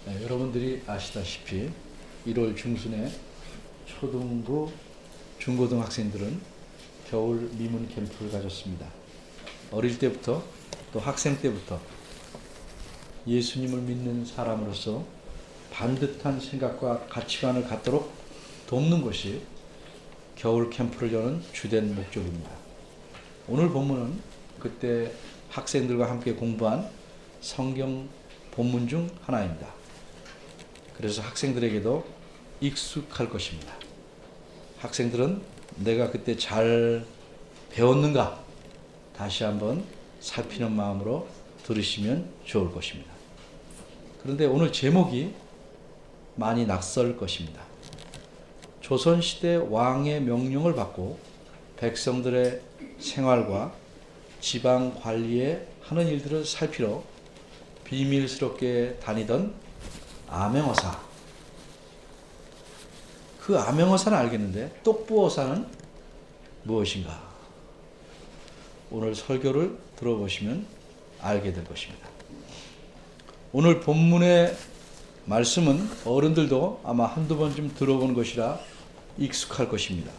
네, 여러분들이 아시다시피 1월 중순에 초등부, 중고등학생들은 겨울 미문 캠프를 가졌습니다. 어릴 때부터 또 학생 때부터 예수님을 믿는 사람으로서 반듯한 생각과 가치관을 갖도록 돕는 것이 겨울 캠프를 여는 주된 목적입니다. 오늘 본문은 그때 학생들과 함께 공부한 성경 본문 중 하나입니다. 그래서 학생들에게도 익숙할 것입니다. 학생들은 내가 그때 잘 배웠는가 다시 한번 살피는 마음으로 들으시면 좋을 것입니다. 그런데 오늘 제목이 많이 낯설 것입니다. 조선시대 왕의 명령을 받고 백성들의 생활과 지방 관리에 하는 일들을 살피러 비밀스럽게 다니던 암행어사. 그 암행어사는 알겠는데 똑부어사는 무엇인가? 오늘 설교를 들어보시면 알게 될 것입니다. 오늘 본문의 말씀은 어른들도 아마 한두 번쯤 들어본 것이라 익숙할 것입니다.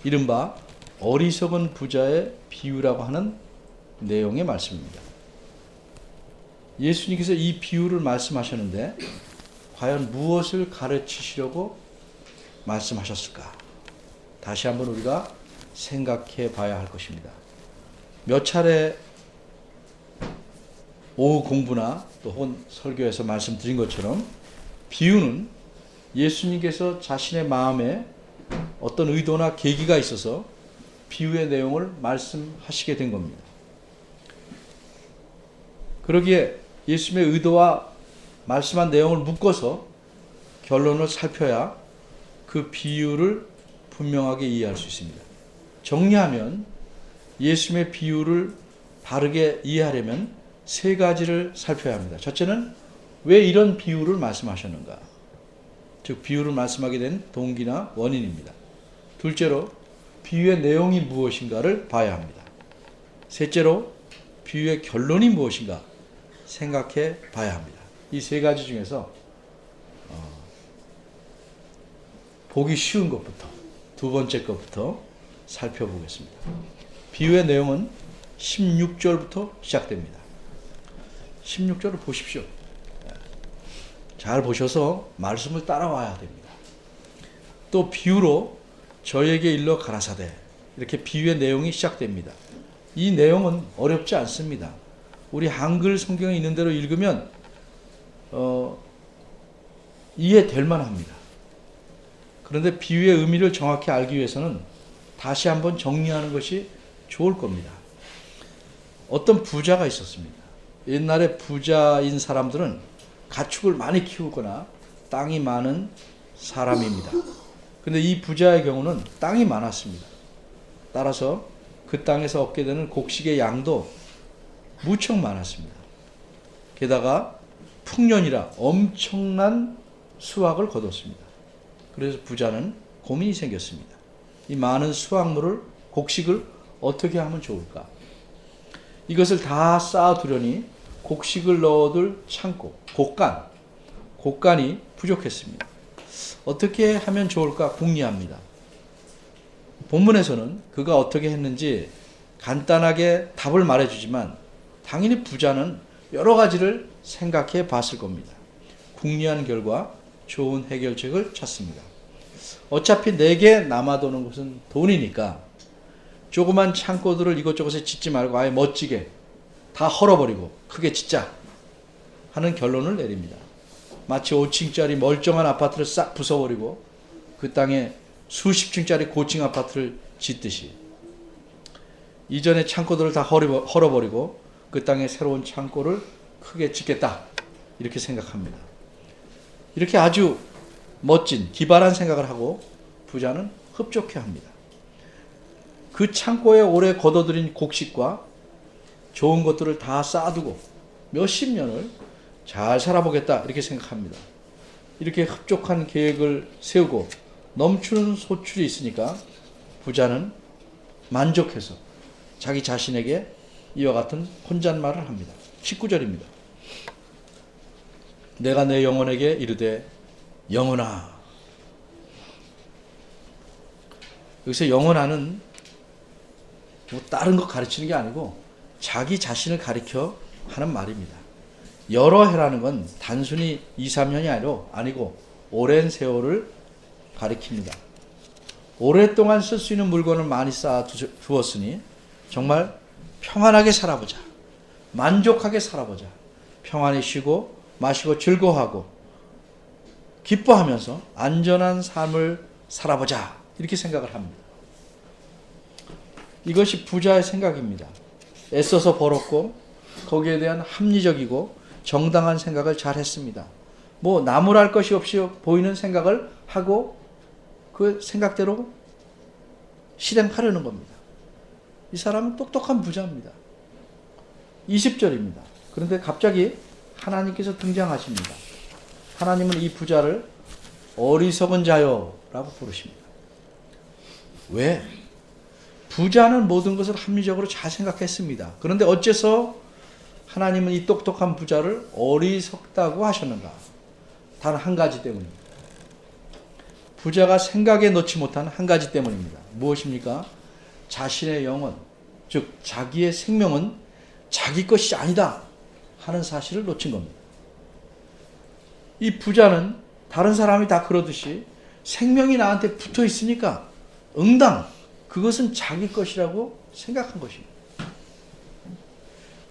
이른바 어리석은 부자의 비유라고 하는 내용의 말씀입니다. 예수님께서 이 비유를 말씀하셨는데 과연 무엇을 가르치시려고 말씀하셨을까? 다시 한번 우리가 생각해 봐야 할 것입니다. 몇 차례 오후 공부나 또 혹은 설교에서 말씀드린 것처럼 비유는 예수님께서 자신의 마음에 어떤 의도나 계기가 있어서 비유의 내용을 말씀하시게 된 겁니다. 그러기에 예수님의 의도와 말씀한 내용을 묶어서 결론을 살펴야 그 비유를 분명하게 이해할 수 있습니다. 정리하면 예수님의 비유를 바르게 이해하려면 세 가지를 살펴야 합니다. 첫째는 왜 이런 비유를 말씀하셨는가? 즉 비유를 말씀하게 된 동기나 원인입니다. 둘째로 비유의 내용이 무엇인가를 봐야 합니다. 셋째로 비유의 결론이 무엇인가 생각해 봐야 합니다. 이 세 가지 중에서 보기 쉬운 것부터 두 번째 것부터 살펴보겠습니다. 비유의 내용은 16절부터 시작됩니다. 16절을 보십시오. 잘 보셔서 말씀을 따라와야 됩니다. 또 비유로 저에게 일러 가라사대 이렇게 비유의 내용이 시작됩니다. 이 내용은 어렵지 않습니다. 우리 한글 성경에 있는 대로 읽으면 이해될 만합니다. 그런데 비유의 의미를 정확히 알기 위해서는 다시 한번 정리하는 것이 좋을 겁니다. 어떤 부자가 있었습니다. 옛날에 부자인 사람들은 가축을 많이 키우거나 땅이 많은 사람입니다. 그런데 이 부자의 경우는 땅이 많았습니다. 따라서 그 땅에서 얻게 되는 곡식의 양도 무척 많았습니다. 게다가 풍년이라 엄청난 수확을 거뒀습니다. 그래서 부자는 고민이 생겼습니다. 이 많은 수확물을, 곡식을 어떻게 하면 좋을까? 이것을 다 쌓아두려니 곡식을 넣어둘 창고, 곡간이 부족했습니다. 어떻게 하면 좋을까 궁리합니다. 본문에서는 그가 어떻게 했는지 간단하게 답을 말해주지만 당연히 부자는 여러 가지를 생각해 봤을 겁니다. 궁리한 결과 좋은 해결책을 찾습니다. 어차피 내게 남아도는 것은 돈이니까 조그만 창고들을 이것저것에 짓지 말고 아예 멋지게 다 헐어버리고 크게 짓자 하는 결론을 내립니다. 마치 5층짜리 멀쩡한 아파트를 싹 부숴버리고 그 땅에 수십 층짜리 고층 아파트를 짓듯이 이전의 창고들을 다 헐어버리고 그 땅에 새로운 창고를 크게 짓겠다 이렇게 생각합니다. 이렇게 아주 멋진 기발한 생각을 하고 부자는 흡족해합니다. 그 창고에 오래 걷어들인 곡식과 좋은 것들을 다 쌓아두고 몇십 년을 잘 살아보겠다 이렇게 생각합니다. 이렇게 흡족한 계획을 세우고 넘치는 소출이 있으니까 부자는 만족해서 자기 자신에게 이와 같은 혼잣말을 합니다. 19절입니다. 내가 내 영혼에게 이르되 영혼아. 여기서 영혼아는 뭐 다른 거 가르치는 게 아니고 자기 자신을 가리켜 하는 말입니다. 여러 해라는 건 단순히 2, 3년이 아니고 오랜 세월을 가리킵니다. 오랫동안 쓸 수 있는 물건을 많이 쌓아 두었으니 정말 평안하게 살아보자. 만족하게 살아보자. 평안히 쉬고 마시고 즐거워하고 기뻐하면서 안전한 삶을 살아보자. 이렇게 생각을 합니다. 이것이 부자의 생각입니다. 애써서 벌었고 거기에 대한 합리적이고 정당한 생각을 잘 했습니다. 뭐 나무랄 것이 없이 보이는 생각을 하고 그 생각대로 실행하려는 겁니다. 이 사람은 똑똑한 부자입니다. 20절입니다. 그런데 갑자기 하나님께서 등장하십니다. 하나님은 이 부자를 어리석은 자요 라고 부르십니다. 왜? 부자는 모든 것을 합리적으로 잘 생각했습니다. 그런데 어째서 하나님은 이 똑똑한 부자를 어리석다고 하셨는가? 단 한 가지 때문입니다. 부자가 생각에 넣지 못한 한 가지 때문입니다. 무엇입니까? 자신의 영혼, 즉 자기의 생명은 자기 것이 아니다 하는 사실을 놓친 겁니다. 이 부자는 다른 사람이 다 그러듯이 생명이 나한테 붙어 있으니까 응당 그것은 자기 것이라고 생각한 것입니다.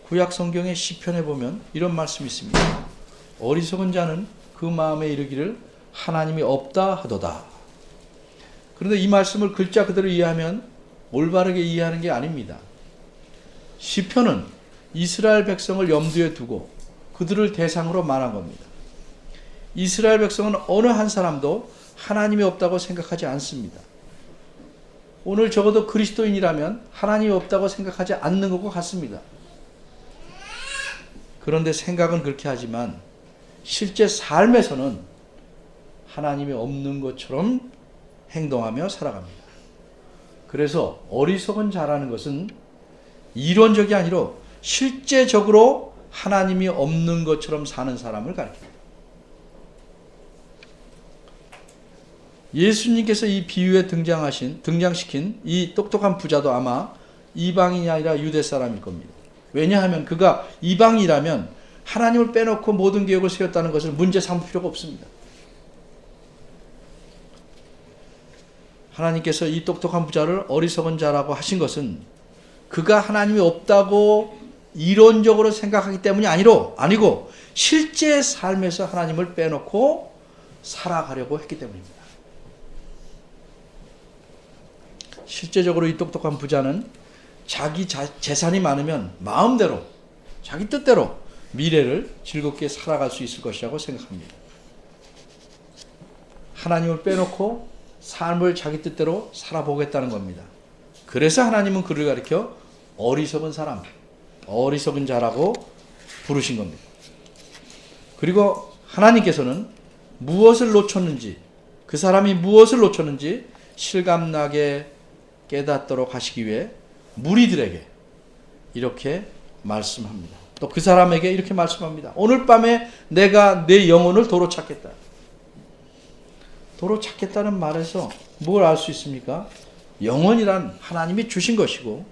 구약 성경의 시편에 보면 이런 말씀이 있습니다. 어리석은 자는 그 마음에 이르기를 하나님이 없다 하도다. 그런데 이 말씀을 글자 그대로 이해하면 올바르게 이해하는 게 아닙니다. 시편은 이스라엘 백성을 염두에 두고 그들을 대상으로 말한 겁니다. 이스라엘 백성은 어느 한 사람도 하나님이 없다고 생각하지 않습니다. 오늘 적어도 그리스도인이라면 하나님이 없다고 생각하지 않는 것과 같습니다. 그런데 생각은 그렇게 하지만 실제 삶에서는 하나님이 없는 것처럼 행동하며 살아갑니다. 그래서 어리석은 자라는 것은 이론적이 아니라 실제적으로 하나님이 없는 것처럼 사는 사람을 가리킵니다. 예수님께서 이 비유에 등장시킨 이 똑똑한 부자도 아마 이방인이 아니라 유대 사람일 겁니다. 왜냐하면 그가 이방이라면 하나님을 빼놓고 모든 계획을 세웠다는 것을 문제 삼을 필요가 없습니다. 하나님께서 이 똑똑한 부자를 어리석은 자라고 하신 것은 그가 하나님이 없다고 이론적으로 생각하기 때문이 아니고 실제 삶에서 하나님을 빼놓고 살아가려고 했기 때문입니다. 실제적으로 이 똑똑한 부자는 자기 재산이 많으면 마음대로 자기 뜻대로 미래를 즐겁게 살아갈 수 있을 것이라고 생각합니다. 하나님을 빼놓고 삶을 자기 뜻대로 살아보겠다는 겁니다. 그래서 하나님은 그를 가리켜 어리석은 사람, 어리석은 자라고 부르신 겁니다. 그리고 하나님께서는 무엇을 놓쳤는지, 그 사람이 무엇을 놓쳤는지 실감나게 깨닫도록 하시기 위해 무리들에게 이렇게 말씀합니다. 또 그 사람에게 이렇게 말씀합니다. 오늘 밤에 내가 내 영혼을 도로 찾겠다. 도로 찾겠다는 말에서 뭘 알 수 있습니까? 영혼이란 하나님이 주신 것이고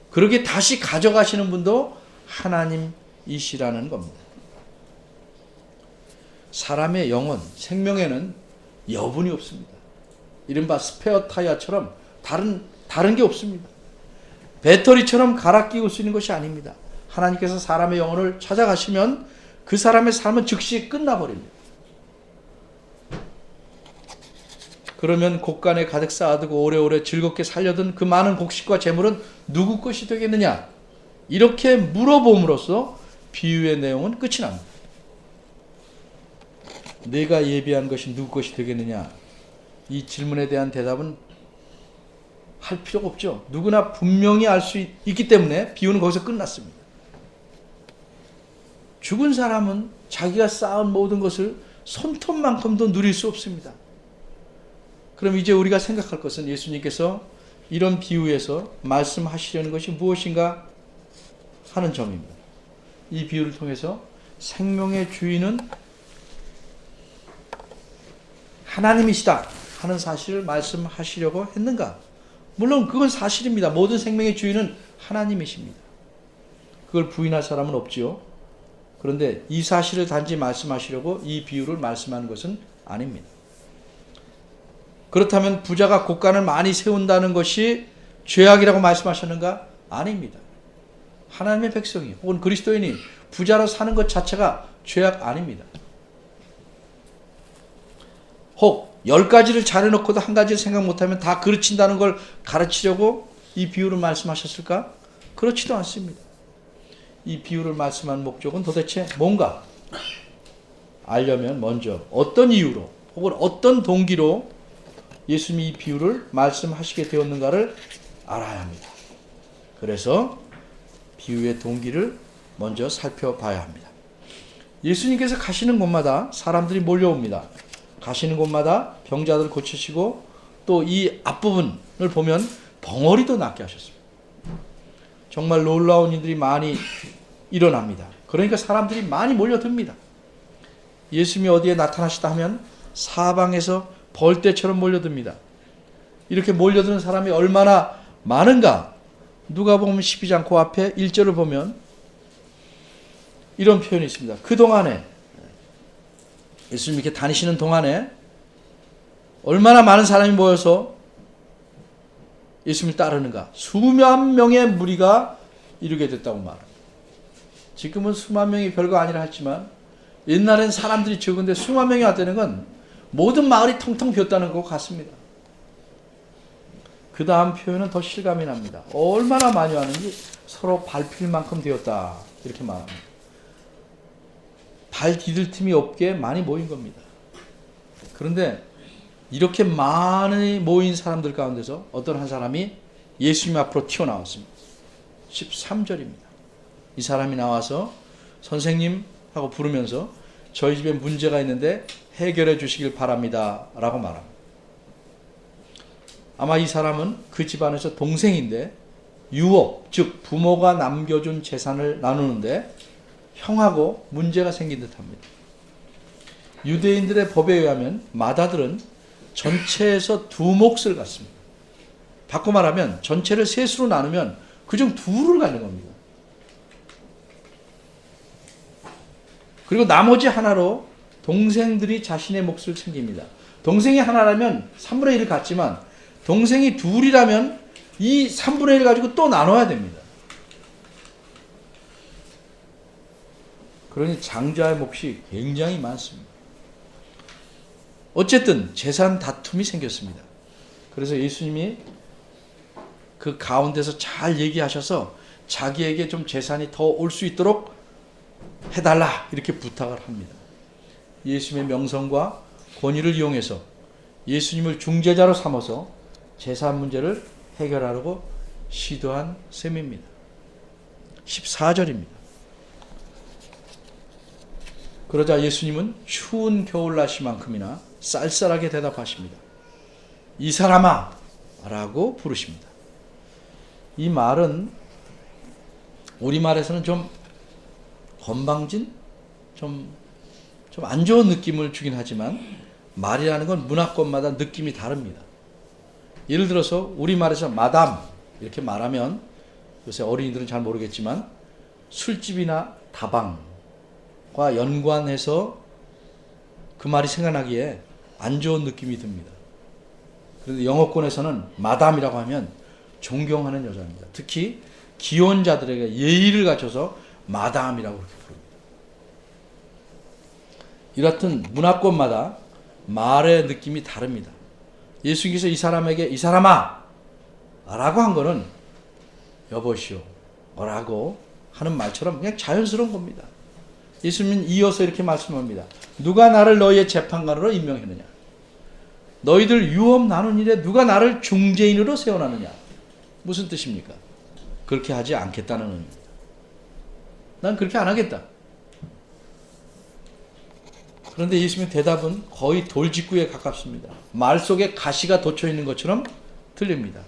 그렇게 다시 가져가시는 분도 하나님이시라는 겁니다. 사람의 영혼, 생명에는 여분이 없습니다. 이른바 스페어 타이어처럼 다른 게 없습니다. 배터리처럼 갈아 끼울 수 있는 것이 아닙니다. 하나님께서 사람의 영혼을 찾아가시면 그 사람의 삶은 즉시 끝나버립니다. 그러면 곳간에 가득 쌓아두고 오래오래 즐겁게 살려둔 그 많은 곡식과 재물은 누구 것이 되겠느냐? 이렇게 물어봄으로써 비유의 내용은 끝이 납니다. 내가 예비한 것이 누구 것이 되겠느냐? 이 질문에 대한 대답은 할 필요가 없죠. 누구나 분명히 알 수 있기 때문에 비유는 거기서 끝났습니다. 죽은 사람은 자기가 쌓은 모든 것을 손톱만큼도 누릴 수 없습니다. 그럼 이제 우리가 생각할 것은 예수님께서 이런 비유에서 말씀하시려는 것이 무엇인가 하는 점입니다. 이 비유를 통해서 생명의 주인은 하나님이시다 하는 사실을 말씀하시려고 했는가? 물론 그건 사실입니다. 모든 생명의 주인은 하나님이십니다. 그걸 부인할 사람은 없지요. 그런데 이 사실을 단지 말씀하시려고 이 비유를 말씀하는 것은 아닙니다. 그렇다면 부자가 곳간을 많이 세운다는 것이 죄악이라고 말씀하셨는가? 아닙니다. 하나님의 백성이 혹은 그리스도인이 부자로 사는 것 자체가 죄악 아닙니다. 혹 10가지를 잘해놓고도 한 가지를 생각 못하면 다 그르친다는 걸 가르치려고 이 비유를 말씀하셨을까? 그렇지도 않습니다. 이 비유를 말씀한 목적은 도대체 뭔가 알려면 먼저 어떤 이유로 혹은 어떤 동기로 예수님이 이 비유를 말씀하시게 되었는가를 알아야 합니다. 그래서 비유의 동기를 먼저 살펴봐야 합니다. 예수님께서 가시는 곳마다 사람들이 몰려옵니다. 가시는 곳마다 병자들을 고치시고 또 이 앞부분을 보면 벙어리도 낫게 하셨습니다. 정말 놀라운 일들이 많이 일어납니다. 그러니까 사람들이 많이 몰려듭니다. 예수님이 어디에 나타나시다 하면 사방에서 벌떼처럼 몰려듭니다. 이렇게 몰려드는 사람이 얼마나 많은가? 누가복음 12장 그 앞에 1절을 보면 이런 표현이 있습니다. 그동안에 예수님 이렇게 다니시는 동안에 얼마나 많은 사람이 모여서 예수님을 따르는가? 수만 명의 무리가 이루게 됐다고 말합니다. 지금은 수만 명이 별거 아니라 했지만 옛날엔 사람들이 적은데 수만 명이 왔다는 건 모든 마을이 텅텅 비었다는 것 같습니다. 그 다음 표현은 더 실감이 납니다. 얼마나 많이 왔는지 서로 밟힐 만큼 되었다 이렇게 말합니다. 발 디딜 틈이 없게 많이 모인 겁니다. 그런데 이렇게 많이 모인 사람들 가운데서 어떤 한 사람이 예수님 앞으로 튀어나왔습니다. 13절입니다. 이 사람이 나와서 선생님 하고 부르면서 저희 집에 문제가 있는데 해결해 주시길 바랍니다 라고 말합니다. 아마 이 사람은 그 집안에서 동생인데 유업, 즉 부모가 남겨준 재산을 나누는데 형하고 문제가 생긴 듯합니다. 유대인들의 법에 의하면 맏아들은 전체에서 2몫을 갖습니다. 바꿔 말하면 전체를 셋으로 나누면 그중 2를 갖는 겁니다. 그리고 나머지 하나로 동생들이 자신의 몫을 챙깁니다. 동생이 하나라면 3분의 1을 갖지만 동생이 2이라면 이 3분의 1을 가지고 또 나눠야 됩니다. 그러니 장자의 몫이 굉장히 많습니다. 어쨌든 재산 다툼이 생겼습니다. 그래서 예수님이 그 가운데서 잘 얘기하셔서 자기에게 좀 재산이 더 올 수 있도록 해달라 이렇게 부탁을 합니다. 예수님의 명성과 권위를 이용해서 예수님을 중재자로 삼아서 재산 문제를 해결하려고 시도한 셈입니다. 14절입니다. 그러자 예수님은 추운 겨울날씨만큼이나 쌀쌀하게 대답하십니다. 이 사람아 라고 부르십니다. 이 말은 우리말에서는 좀 건방진, 좀 안 좋은 느낌을 주긴 하지만 말이라는 건 문화권마다 느낌이 다릅니다. 예를 들어서 우리말에서 마담 이렇게 말하면 요새 어린이들은 잘 모르겠지만 술집이나 다방과 연관해서 그 말이 생각나기에 안 좋은 느낌이 듭니다. 그런데 영어권에서는 마담이라고 하면 존경하는 여자입니다. 특히 기혼자들에게 예의를 갖춰서 마담이라고 그렇게 부릅니다. 이렇든 문화권마다 말의 느낌이 다릅니다. 예수님께서 이 사람에게 이 사람아 라고 한 거는 여보시오 라고 하는 말처럼 그냥 자연스러운 겁니다. 예수님은 이어서 이렇게 말씀합니다. 누가 나를 너희의 재판관으로 임명했느냐? 너희들 유업 나눈 일에 누가 나를 중재인으로 세워놨느냐? 무슨 뜻입니까? 그렇게 하지 않겠다는 의미입니다. 난 그렇게 안 하겠다. 그런데 예수님의 대답은 거의 돌직구에 가깝습니다. 말 속에 가시가 돋쳐 있는 것처럼 들립니다.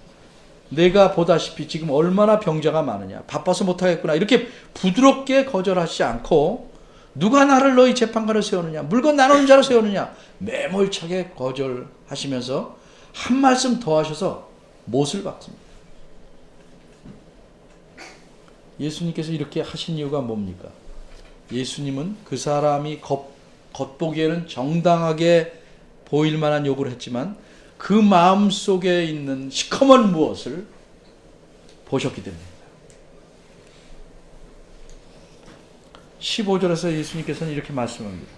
내가 보다시피 지금 얼마나 병자가 많으냐. 바빠서 못하겠구나. 이렇게 부드럽게 거절하지 않고 누가 나를 너희 재판관으로 세우느냐? 물건 나누는 자로 세우느냐? 매몰차게 거절하시면서 한 말씀 더 하셔서 못을 박습니다. 예수님께서 이렇게 하신 이유가 뭡니까? 예수님은 그 사람이 겉보기에는 정당하게 보일 만한 요구를 했지만 그 마음 속에 있는 시커먼 무엇을 보셨기 때문입니다. 15절에서 예수님께서는 이렇게 말씀합니다.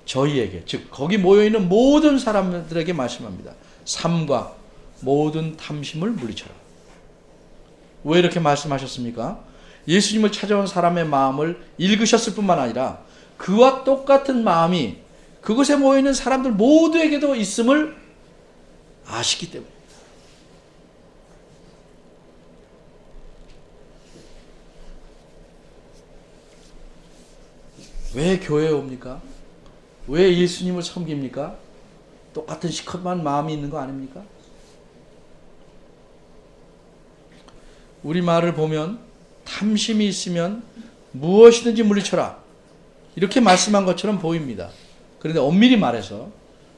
저희에게, 즉 거기 모여있는 모든 사람들에게 말씀합니다. 삶과 모든 탐심을 물리쳐라. 왜 이렇게 말씀하셨습니까? 예수님을 찾아온 사람의 마음을 읽으셨을 뿐만 아니라 그와 똑같은 마음이 그곳에 모여있는 사람들 모두에게도 있음을 아시기 때문입니다. 왜 교회에 옵니까? 왜 예수님을 섬깁니까? 똑같은 시커먼 마음이 있는 거 아닙니까? 우리말을 보면 탐심이 있으면 무엇이든지 물리쳐라 이렇게 말씀한 것처럼 보입니다. 그런데 엄밀히 말해서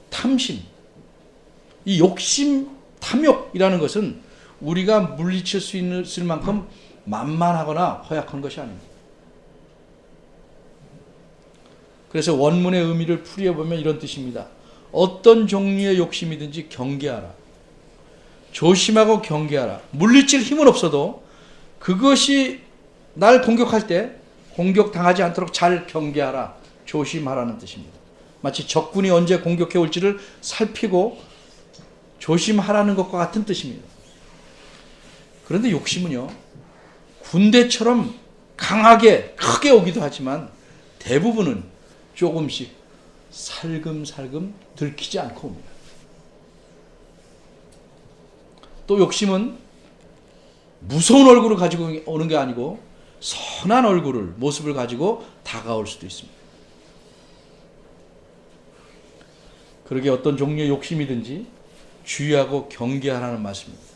탐심, 이 욕심, 탐욕이라는 것은 우리가 물리칠 수 있을 만큼 만만하거나 허약한 것이 아닙니다. 그래서 원문의 의미를 풀이해보면 이런 뜻입니다. 어떤 종류의 욕심이든지 경계하라. 조심하고 경계하라. 물리칠 힘은 없어도 그것이 날 공격할 때 공격당하지 않도록 잘 경계하라. 조심하라는 뜻입니다. 마치 적군이 언제 공격해 올지를 살피고 조심하라는 것과 같은 뜻입니다. 그런데 욕심은요, 군대처럼 강하게 크게 오기도 하지만 대부분은 조금씩 살금살금 들키지 않고 옵니다. 또 욕심은 무서운 얼굴을 가지고 오는 게 아니고 선한 얼굴을, 모습을 가지고 다가올 수도 있습니다. 그러게 어떤 종류의 욕심이든지 주의하고 경계하라는 말씀입니다.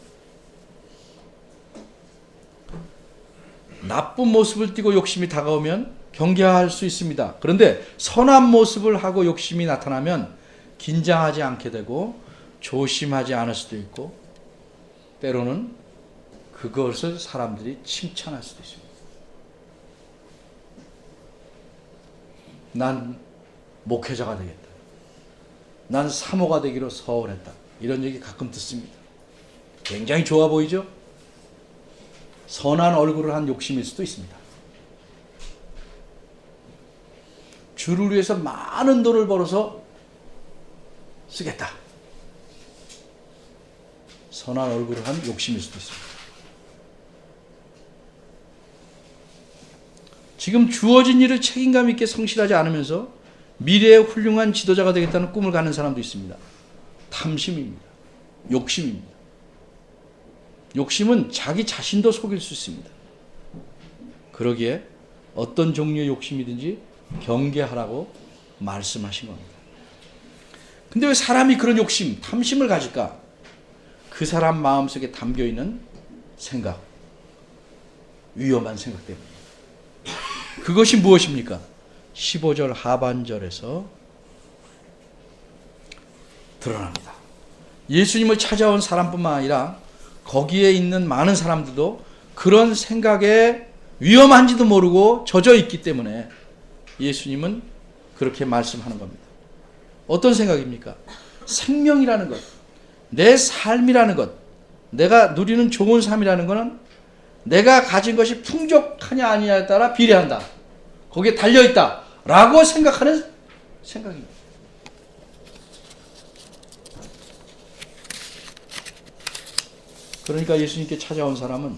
나쁜 모습을 띠고 욕심이 다가오면 경계할 수 있습니다. 그런데 선한 모습을 하고 욕심이 나타나면 긴장하지 않게 되고 조심하지 않을 수도 있고 때로는 그것을 사람들이 칭찬할 수도 있습니다. 난 목회자가 되겠다. 난 사모가 되기로 서원했다. 이런 얘기 가끔 듣습니다. 굉장히 좋아 보이죠? 선한 얼굴을 한 욕심일 수도 있습니다. 주를 위해서 많은 돈을 벌어서 쓰겠다. 선한 얼굴을 한 욕심일 수도 있습니다. 지금 주어진 일을 책임감 있게 성실하지 않으면서 미래의 훌륭한 지도자가 되겠다는 꿈을 가는 사람도 있습니다. 탐심입니다. 욕심입니다. 욕심은 자기 자신도 속일 수 있습니다. 그러기에 어떤 종류의 욕심이든지 경계하라고 말씀하신 겁니다. 근데 왜 사람이 그런 욕심, 탐심을 가질까? 그 사람 마음속에 담겨있는 생각, 위험한 생각 때문입니다. 그것이 무엇입니까? 15절 하반절에서 드러납니다. 예수님을 찾아온 사람뿐만 아니라 거기에 있는 많은 사람들도 그런 생각에 위험한지도 모르고 젖어 있기 때문에 예수님은 그렇게 말씀하는 겁니다. 어떤 생각입니까? 생명이라는 것, 내 삶이라는 것, 내가 누리는 좋은 삶이라는 것은 내가 가진 것이 풍족하냐 아니냐에 따라 비례한다. 거기에 달려있다 라고 생각하는 생각입니다. 그러니까 예수님께 찾아온 사람은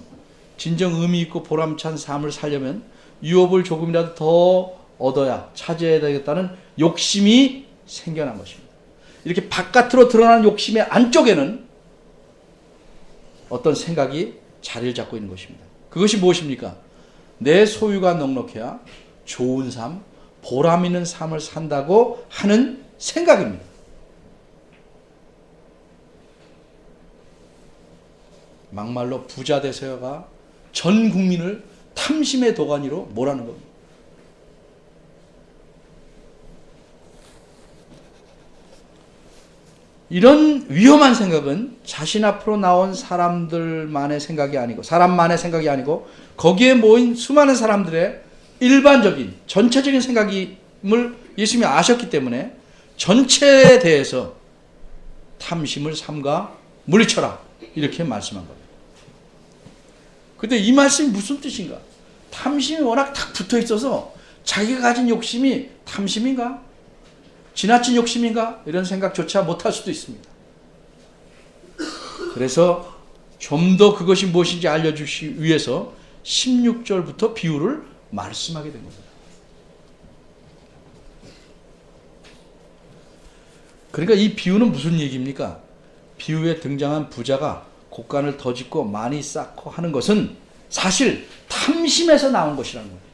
진정 의미 있고 보람찬 삶을 살려면 유업을 조금이라도 더 얻어야 차지해야 되겠다는 욕심이 생겨난 것입니다. 이렇게 바깥으로 드러나는 욕심의 안쪽에는 어떤 생각이 자리를 잡고 있는 것입니다. 그것이 무엇입니까? 내 소유가 넉넉해야 좋은 삶, 보람 있는 삶을 산다고 하는 생각입니다. 막말로 부자 되세요가 전 국민을 탐심의 도가니로 몰아넣는 겁니다. 이런 위험한 생각은 자신 앞으로 나온 사람들만의 생각이 아니고, 사람만의 생각이 아니고, 거기에 모인 수많은 사람들의 일반적인 전체적인 생각임을 예수님이 아셨기 때문에 전체에 대해서 탐심을 삼가 물리쳐라, 이렇게 말씀한 겁니다. 근데 이 말씀이 무슨 뜻인가? 탐심이 워낙 딱 붙어 있어서 자기가 가진 욕심이 탐심인가? 지나친 욕심인가? 이런 생각조차 못할 수도 있습니다. 그래서 좀 더 그것이 무엇인지 알려주시기 위해서 16절부터 비유를 말씀하게 된 겁니다. 그러니까 이 비유는 무슨 얘기입니까? 비유에 등장한 부자가 곡간을 더 짓고 많이 쌓고 하는 것은 사실 탐심에서 나온 것이라는 거예요.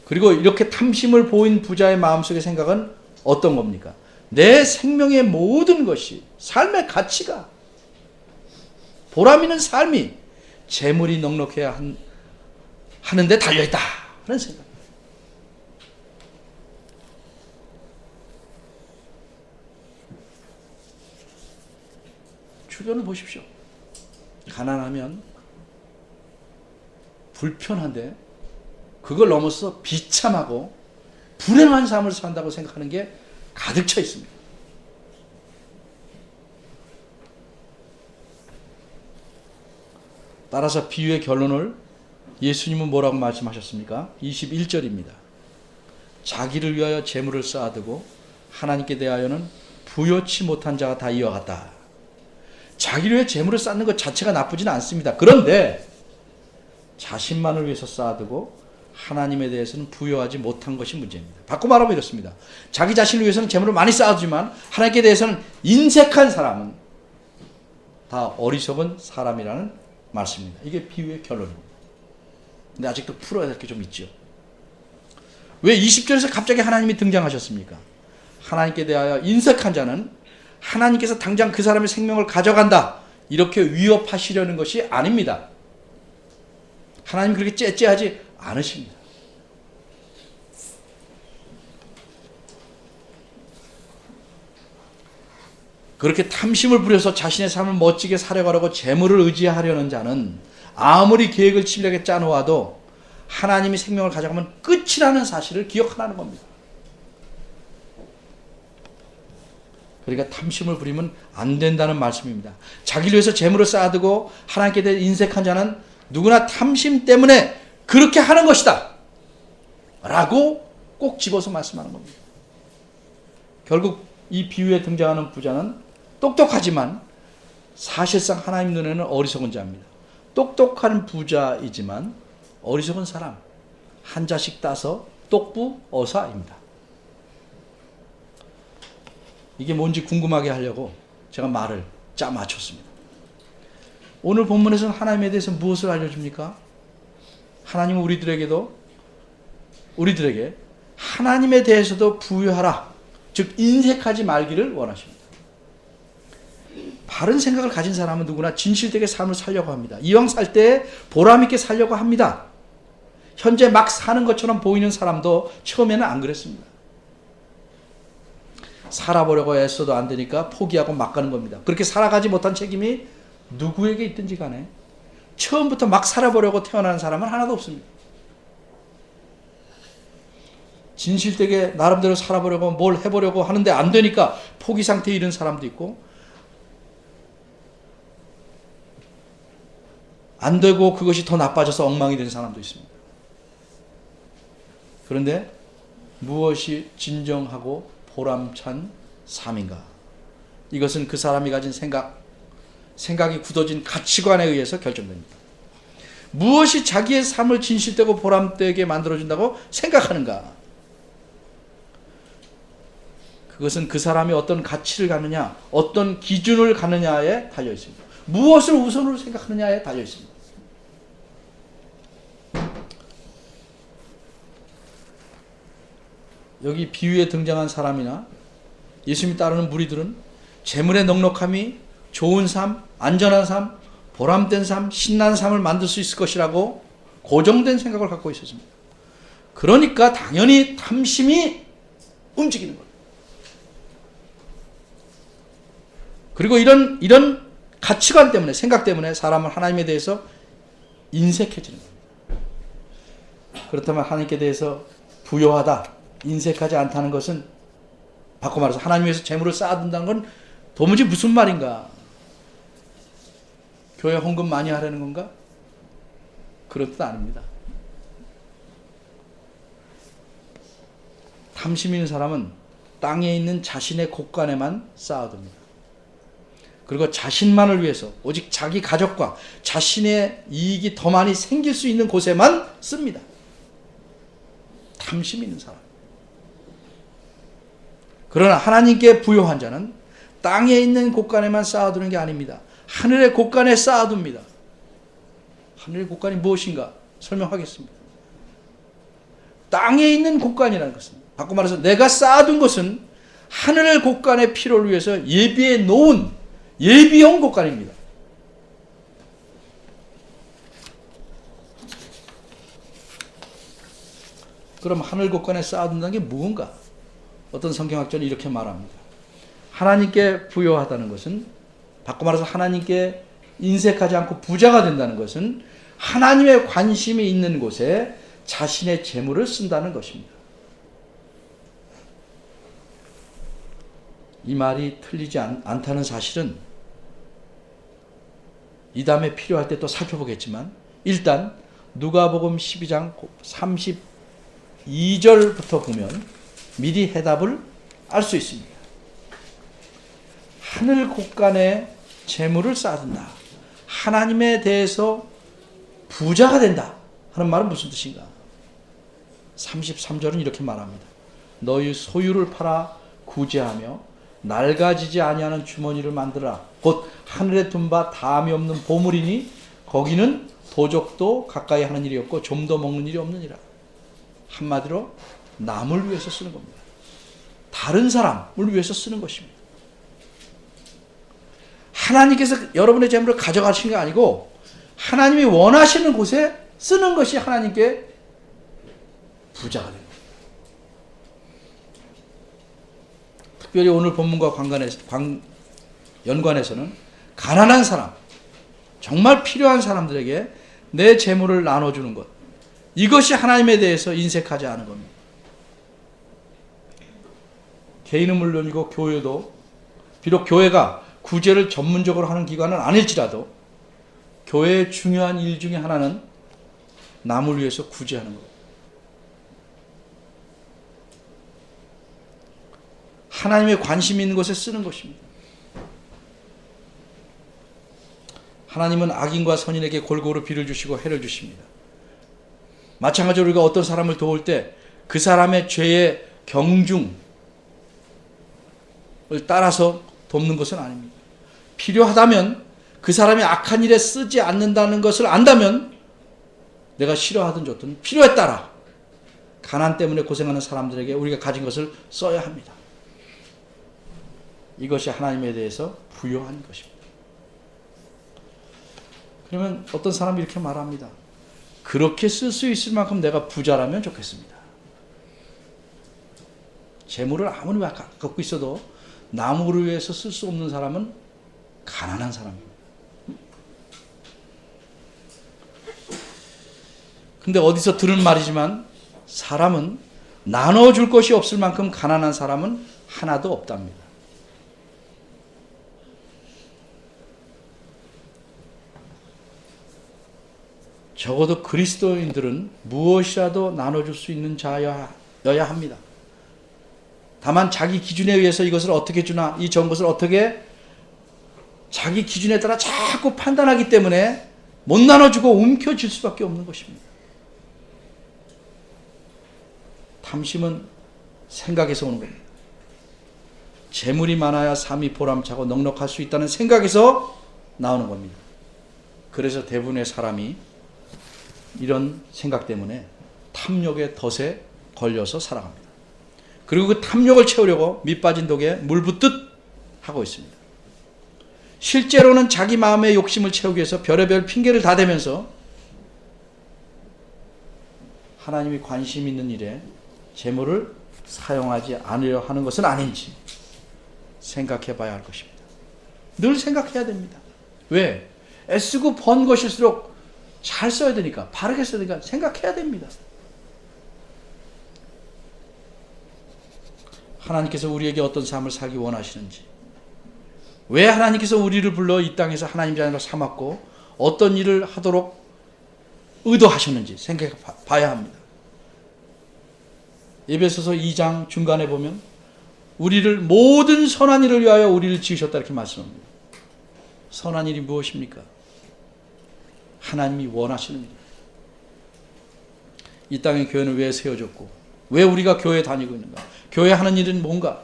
그리고 이렇게 탐심을 보인 부자의 마음속의 생각은 어떤 겁니까? 내 생명의 모든 것이, 삶의 가치가, 보람 있는 삶이 재물이 넉넉해야 하는데 달려있다 하는 생각. 주변을 보십시오. 가난하면 불편한데 그걸 넘어서 비참하고 불행한 삶을 산다고 생각하는 게 가득 차 있습니다. 따라서 비유의 결론을 예수님은 뭐라고 말씀하셨습니까? 21절입니다. 자기를 위하여 재물을 쌓아두고 하나님께 대하여는 부요치 못한 자가 다 이와 같다. 자기를 위해 재물을 쌓는 것 자체가 나쁘지는 않습니다. 그런데 자신만을 위해서 쌓아두고 하나님에 대해서는 부여하지 못한 것이 문제입니다. 바꿔 말하면 이렇습니다. 자기 자신을 위해서는 재물을 많이 쌓아두지만 하나님께 대해서는 인색한 사람은 다 어리석은 사람이라는 말씀입니다. 이게 비유의 결론입니다. 근데 아직도 풀어야 될 게 좀 있죠. 왜 20절에서 갑자기 하나님이 등장하셨습니까? 하나님께 대하여 인색한 자는 하나님께서 당장 그 사람의 생명을 가져간다, 이렇게 위협하시려는 것이 아닙니다. 하나님 그렇게 째째하지 않으십니다. 그렇게 탐심을 부려서 자신의 삶을 멋지게 살아가려고 재물을 의지하려는 자는 아무리 계획을 치밀하게 짜놓아도 하나님이 생명을 가져가면 끝이라는 사실을 기억하라는 겁니다. 그러니까 탐심을 부리면 안 된다는 말씀입니다. 자기를 위해서 재물을 쌓아두고 하나님께 대해 인색한 자는 누구나 탐심 때문에 그렇게 하는 것이다 라고 꼭 집어서 말씀하는 겁니다. 결국 이 비유에 등장하는 부자는 똑똑하지만 사실상 하나님 눈에는 어리석은 자입니다. 똑똑한 부자이지만 어리석은 사람, 한 자씩 따서 똑부 어사입니다. 이게 뭔지 궁금하게 하려고 제가 말을 짜 맞췄습니다. 오늘 본문에서는 하나님에 대해서 무엇을 알려줍니까? 하나님은 우리들에게 하나님에 대해서도 부유하라, 즉 인색하지 말기를 원하십니다. 바른 생각을 가진 사람은 누구나 진실되게 삶을 살려고 합니다. 이왕 살 때 보람 있게 살려고 합니다. 현재 막 사는 것처럼 보이는 사람도 처음에는 안 그랬습니다. 살아보려고 애써도 안 되니까 포기하고 막 가는 겁니다. 그렇게 살아가지 못한 책임이 누구에게 있든지 간에 처음부터 막 살아보려고 태어난 사람은 하나도 없습니다. 진실되게 나름대로 살아보려고 뭘 해보려고 하는데 안 되니까 포기 상태에 이른 사람도 있고, 안 되고 그것이 더 나빠져서 엉망이 된 사람도 있습니다. 그런데 무엇이 진정하고 보람찬 삶인가? 이것은 그 사람이 가진 생각이 굳어진 가치관에 의해서 결정됩니다. 무엇이 자기의 삶을 진실되고 보람되게 만들어준다고 생각하는가? 그것은 그 사람이 어떤 가치를 갖느냐, 어떤 기준을 갖느냐에 달려 있습니다. 무엇을 우선으로 생각하느냐에 달려 있습니다. 여기 비유에 등장한 사람이나 예수님이 따르는 무리들은 재물의 넉넉함이 좋은 삶, 안전한 삶, 보람된 삶, 신나는 삶을 만들 수 있을 것이라고 고정된 생각을 갖고 있었습니다. 그러니까 당연히 탐심이 움직이는 거예요. 그리고 이런 가치관 때문에, 생각 때문에 사람은 하나님에 대해서 인색해지는 겁니다. 그렇다면 하나님께 대해서 부요하다, 인색하지 않다는 것은, 바꿔 말해서 하나님 위해서 재물을 쌓아둔다는 건 도무지 무슨 말인가? 교회 헌금 많이 하려는 건가? 그런 뜻 아닙니다. 탐심 있는 사람은 땅에 있는 자신의 곳간에만 쌓아둡니다. 그리고 자신만을 위해서 오직 자기 가족과 자신의 이익이 더 많이 생길 수 있는 곳에만 씁니다. 탐심 있는 사람. 그러나 하나님께 부요한 자는 땅에 있는 곳간에만 쌓아두는 게 아닙니다. 하늘의 곳간에 쌓아둡니다. 하늘의 곳간이 무엇인가 설명하겠습니다. 땅에 있는 곳간이라는 것은, 바꿔 말해서 내가 쌓아둔 것은 하늘의 곳간의 필요를 위해서 예비해 놓은 예비용 곳간입니다. 그럼 하늘 곳간에 쌓아둔다는 게 무언가? 어떤 성경학자는 이렇게 말합니다. 하나님께 부요하다는 것은, 바꿔 말해서 하나님께 인색하지 않고 부자가 된다는 것은 하나님의 관심이 있는 곳에 자신의 재물을 쓴다는 것입니다. 이 말이 틀리지 않다는 사실은 이 다음에 필요할 때 또 살펴보겠지만, 일단 누가복음 12장 32절부터 보면 미리 해답을 알 수 있습니다. 하늘 곳간에 재물을 쌓아둔다, 하나님에 대해서 부자가 된다 하는 말은 무슨 뜻인가? 33절은 이렇게 말합니다. 너희 소유를 팔아 구제하며 낡아지지 아니하는 주머니를 만들어라. 곧 하늘에 둔 바 다함이 없는 보물이니 거기는 도적도 가까이 하는 일이 없고 좀도 먹는 일이 없느니라. 한마디로 남을 위해서 쓰는 겁니다. 다른 사람을 위해서 쓰는 것입니다. 하나님께서 여러분의 재물을 가져가신 게 아니고 하나님이 원하시는 곳에 쓰는 것이 하나님께 부자가 됩니다. 특별히 오늘 본문과 연관해서는 가난한 사람, 정말 필요한 사람들에게 내 재물을 나눠주는 것, 이것이 하나님에 대해서 인색하지 않은 겁니다. 개인은 물론이고 교회도, 비록 교회가 구제를 전문적으로 하는 기관은 아닐지라도 교회의 중요한 일 중에 하나는 남을 위해서 구제하는 것. 하나님의 관심이 있는 곳에 쓰는 것입니다. 하나님은 악인과 선인에게 골고루 비를 주시고 해를 주십니다. 마찬가지로 우리가 어떤 사람을 도울 때 그 사람의 죄의 경중을 따라서 돕는 것은 아닙니다. 필요하다면, 그 사람이 악한 일에 쓰지 않는다는 것을 안다면 내가 싫어하든 좋든 필요에 따라 가난 때문에 고생하는 사람들에게 우리가 가진 것을 써야 합니다. 이것이 하나님에 대해서 부요한 것입니다. 그러면 어떤 사람이 이렇게 말합니다. 그렇게 쓸 수 있을 만큼 내가 부자라면 좋겠습니다. 재물을 아무리 갖고 있어도 남을 위해서 쓸 수 없는 사람은 가난한 사람입니다. 근데 어디서 들은 말이지만 사람은 나눠줄 것이 없을 만큼 가난한 사람은 하나도 없답니다. 적어도 그리스도인들은 무엇이라도 나눠줄 수 있는 자여야 합니다. 다만 자기 기준에 의해서 이것을 어떻게 주나, 이 좋은 것을 어떻게, 자기 기준에 따라 자꾸 판단하기 때문에 못 나눠주고 움켜쥘 수밖에 없는 것입니다. 탐심은 생각에서 오는 겁니다. 재물이 많아야 삶이 보람차고 넉넉할 수 있다는 생각에서 나오는 겁니다. 그래서 대부분의 사람이 이런 생각 때문에 탐욕의 덫에 걸려서 살아갑니다. 그리고 그 탐욕을 채우려고 밑빠진 독에 물 붓듯 하고 있습니다. 실제로는 자기 마음의 욕심을 채우기 위해서 별의별 핑계를 다 대면서 하나님이 관심 있는 일에 재물을 사용하지 않으려 하는 것은 아닌지 생각해 봐야 할 것입니다. 늘 생각해야 됩니다. 왜? 애쓰고 번 것일수록 잘 써야 되니까, 바르게 써야 되니까 생각해야 됩니다. 하나님께서 우리에게 어떤 삶을 살기 원하시는지, 왜 하나님께서 우리를 불러 이 땅에서 하나님 자녀로 삼았고 어떤 일을 하도록 의도하셨는지 생각해 봐야 합니다. 에베소서 2장 중간에 보면 우리를 모든 선한 일을 위하여 우리를 지으셨다 이렇게 말씀합니다. 선한 일이 무엇입니까? 하나님이 원하시는 일. 이 땅의 교회는 왜 세워졌고 왜 우리가 교회에 다니고 있는가? 교회 하는 일은 뭔가?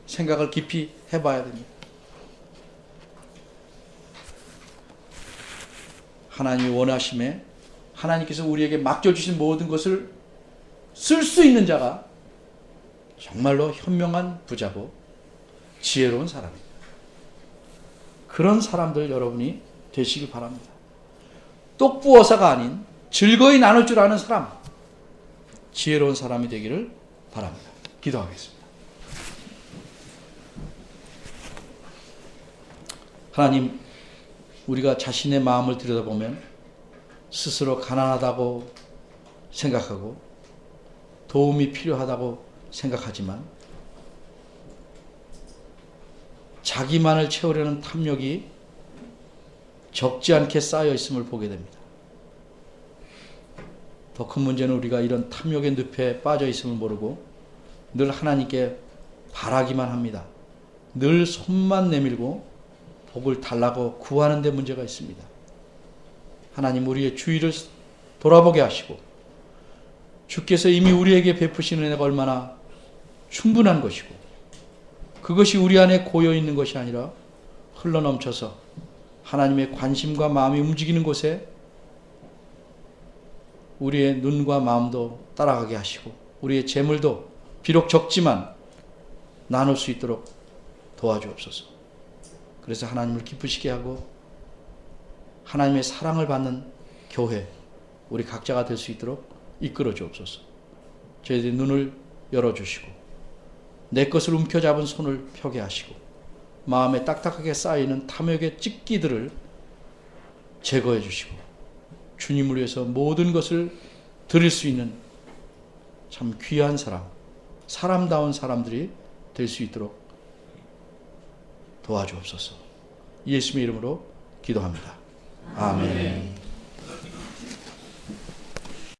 생각을 깊이 해봐야 됩니다. 하나님이 원하심에 하나님께서 우리에게 맡겨주신 모든 것을 쓸 수 있는 자가 정말로 현명한 부자고 지혜로운 사람입니다. 그런 사람들 여러분이 되시기 바랍니다. 똑부어사가 아닌 즐거이 나눌 줄 아는 사람, 지혜로운 사람이 되기를 바랍니다. 기도하겠습니다. 하나님, 우리가 자신의 마음을 들여다보면 스스로 가난하다고 생각하고 도움이 필요하다고 생각하지만 자기만을 채우려는 탐욕이 적지 않게 쌓여 있음을 보게 됩니다. 더 큰 문제는 우리가 이런 탐욕의 늪에 빠져 있음을 모르고 늘 하나님께 바라기만 합니다. 늘 손만 내밀고 복을 달라고 구하는 데 문제가 있습니다. 하나님, 우리의 주의를 돌아보게 하시고 주께서 이미 우리에게 베푸시는 은혜가 얼마나 충분한 것이고 그것이 우리 안에 고여있는 것이 아니라 흘러넘쳐서 하나님의 관심과 마음이 움직이는 곳에 우리의 눈과 마음도 따라가게 하시고 우리의 재물도 비록 적지만 나눌 수 있도록 도와주옵소서. 그래서 하나님을 기쁘시게 하고 하나님의 사랑을 받는 교회, 우리 각자가 될 수 있도록 이끌어 주옵소서. 저희들의 눈을 열어주시고 내 것을 움켜잡은 손을 펴게 하시고 마음에 딱딱하게 쌓이는 탐욕의 찢기들을 제거해 주시고 주님을 위해서 모든 것을 드릴 수 있는 참 귀한 사람, 사람다운 사람들이 될 수 있도록 도와주옵소서. 예수님의 이름으로 기도합니다. 아멘.